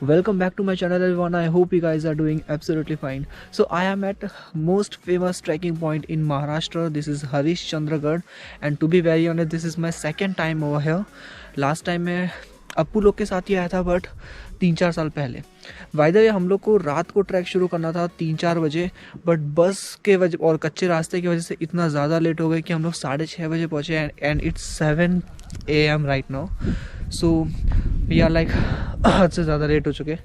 Welcome back to my channel everyone. I hope you guys are doing absolutely fine. So I am at most famous trekking point in Maharashtra. This is Harishchandragarh and to be very honest this is my second time over here. Last time मैं अप्पू लोग के साथ ही आया था but 3-4 साल पहले। By the way हम लोग को रात को ट्रैक शुरू करना था 3-4 बजे बट बस के वजह और कच्चे रास्ते की वजह से इतना ज़्यादा लेट हो गए कि हम लोग 6:30 बजे पहुँचे and it's 7 AM right now. So we are like हद से ज़्यादा लेट हो चुके।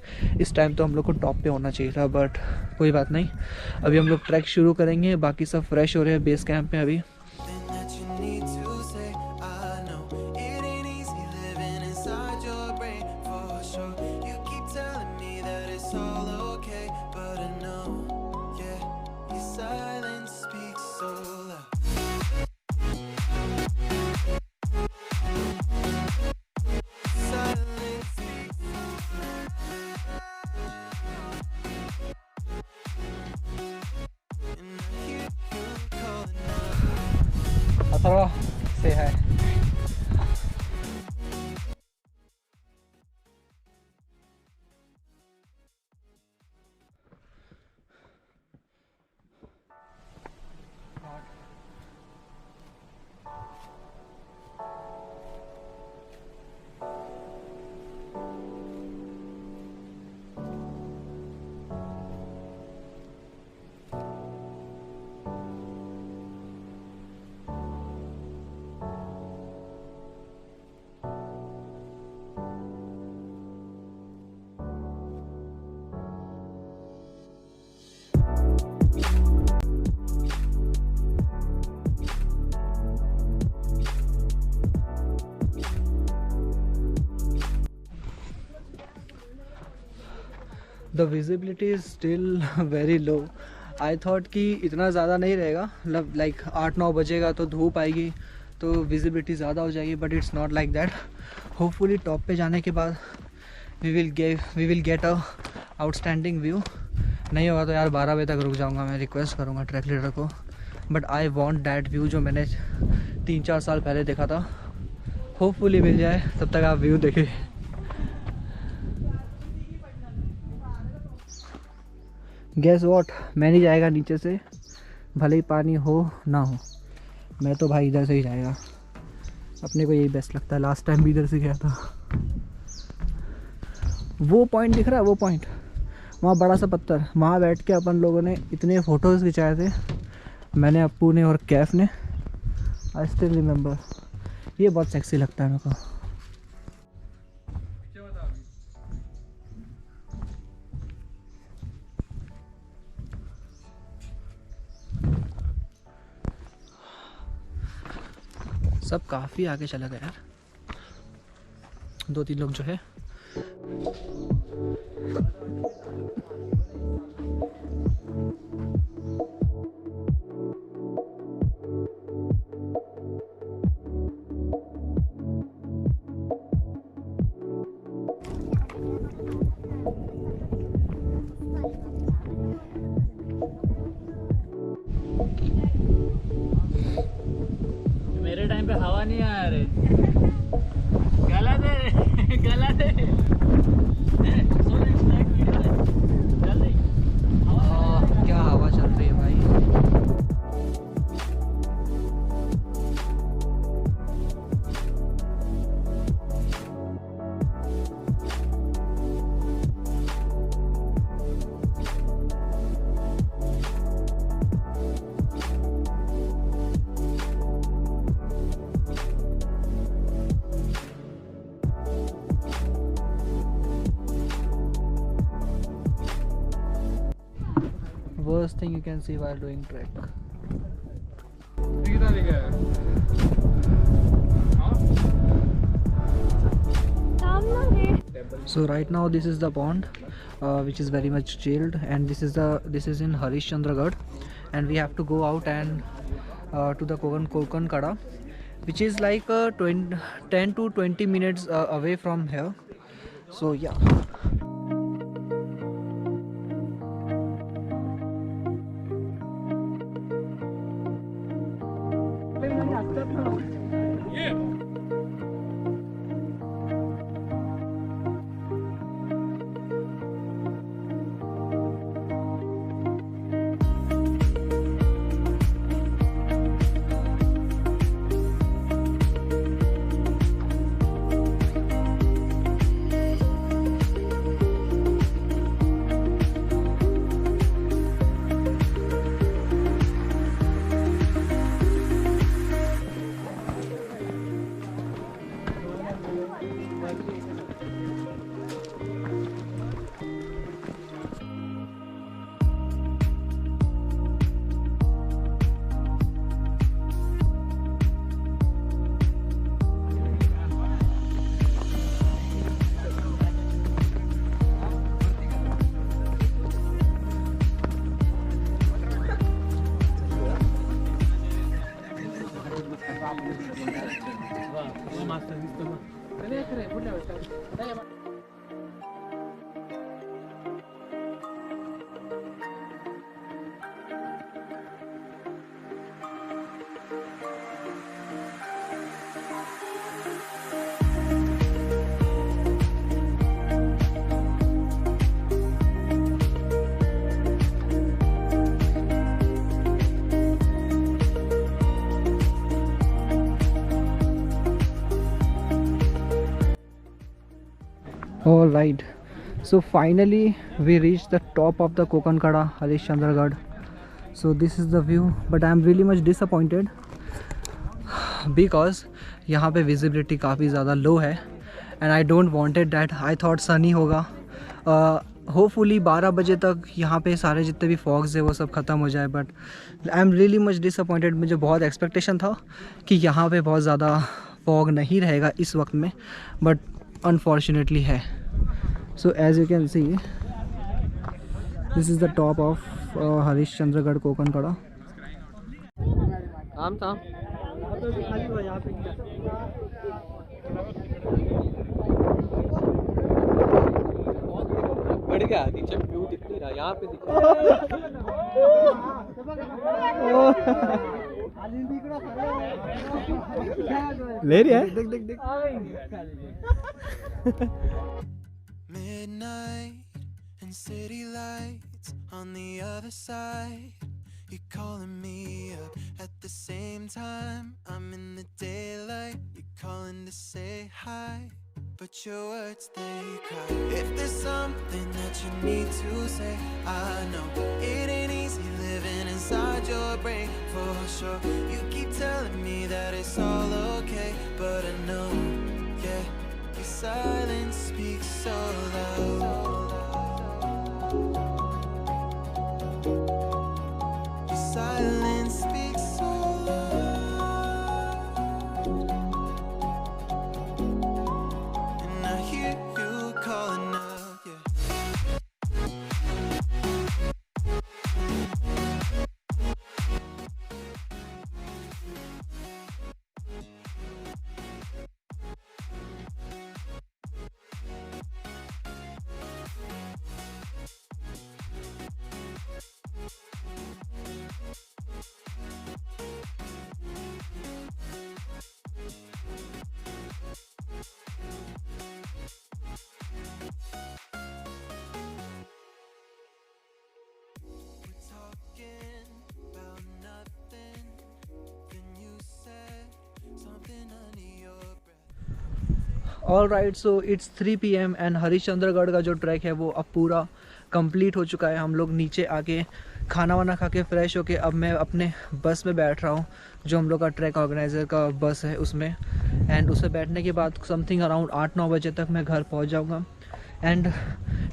इस टाइम तो हम लोग को टॉप पे होना चाहिए था बट कोई बात नहीं। अभी हम लोग ट्रैक शुरू करेंगे। बाकी सब फ्रेश हो रहे हैं बेस कैंप में अभी। अथर्वा से है the visibility is still very low. I thought कि इतना ज़्यादा नहीं रहेगा, मतलब लाइक 8-9 बजेगा तो धूप आएगी तो विजिबिलिटी ज़्यादा हो जाएगी but it's not like that. Hopefully top पे जाने के बाद we will get a outstanding view. नहीं होगा तो यार 12 बजे तक रुक जाऊँगा। मैं रिक्वेस्ट करूँगा ट्रैक लीडर को but I want that view जो मैंने 3-4 साल पहले देखा था। होपफुली मिल जाए, तब तक आप व्यू देखें। गैस वॉट, मैं नहीं जाएगा नीचे से, भले ही पानी हो ना हो। मैं तो भाई इधर से ही जाएगा, अपने को यही बेस्ट लगता है। लास्ट टाइम भी इधर से गया था। वो पॉइंट दिख रहा है, वो पॉइंट वहाँ बड़ा सा पत्थर, वहाँ बैठ के अपन लोगों ने इतने फ़ोटोज़ खिंचाए थे, मैंने, अप्पू ने और कैफ ने। I still remember. ये बहुत सेक्सी लगता है मेरे को। सब काफ़ी आगे चला गया यार, 2-3 लोग जो है। मेरे टाइम पे हवा नहीं आया रे। गलत है गलत है। क्या हवा चल रही है भाई। Worst thing you can see while doing trek. So right now this is the pond which is very much chilled, and this is in Harishchandragarh, and we have to go out and to the Konkan Kada, which is like 10 to 20 minutes away from here. So yeah. All right, so finally we reached the top of the Kokankada Harishchandragarh. So this is the view, but I am really much disappointed because यहाँ पे visibility काफ़ी ज़्यादा low है and I don't wanted that. I thought sunny होगा. Hopefully 12 बजे तक यहाँ पे सारे जितने भी फॉग्स है वो सब ख़त्म हो जाए, but I am really much disappointed. मुझे बहुत एक्सपेक्टेशन था कि यहाँ पे बहुत ज़्यादा फॉग नहीं रहेगा इस वक्त में, बट अनफॉर्चुनेटली है. So as you can see this is the top of Harishchandragad Konkankada. आम था बढ़ गया, नीचे व्यू दिख नहीं रहा, यहाँ पे दिख रहा. ले रही है, देख देख देख. Midnight and city lights on the other side. You're calling me up at the same time. I'm in the daylight. You're calling to say hi, but your words they cry. If there's something that you need to say, I know it ain't easy living inside your brain for sure. You keep telling me that it's all okay, but I know, yeah, your silence speaks so loud. Your silence speaks so loud, and I hear you calling out, yeah. All right, so it's 3 PM and Harishchandragad का जो track है वो अब पूरा complete हो चुका है. हम लोग नीचे आके खाना वाना खा के फ्रेश होके अब मैं अपने बस में बैठ रहा हूँ, जो हम लोग का ट्रैक ऑर्गेनाइज़र का बस है उसमें. एंड उसमें बैठने के बाद समथिंग अराउंड 8-9 बजे तक मैं घर पहुँच जाऊँगा. एंड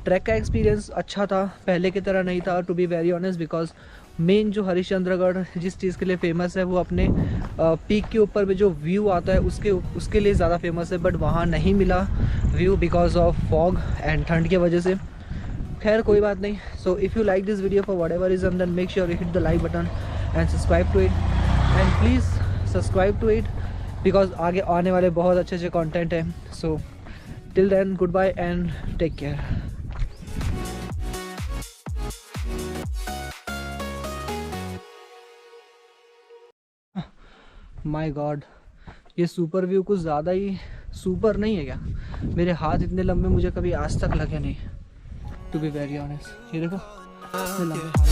ट्रैक का एक्सपीरियंस अच्छा था, पहले की तरह नहीं था to be very honest, because main जो हरिश्चंद्रगढ़ जिस चीज़ के लिए फेमस है वो अपने पीक के ऊपर में जो व्यू आता है उसके लिए ज़्यादा फेमस है, बट वहाँ नहीं मिला view because of fog and ठंड की वजह से. खैर कोई बात नहीं. So if you like this video for whatever reason then make sure you hit the like button and subscribe to it, and please subscribe to it because आगे आने वाले बहुत अच्छे अच्छे कॉन्टेंट हैं. So till then goodbye and take care. My god, ये super view कुछ ज़्यादा ही सुपर नहीं है क्या? मेरे हाथ इतने लंबे मुझे कभी आज तक लगे नहीं, टू बी वेरी ऑनेस्ट. ये देखो इतने लंबे हाथ.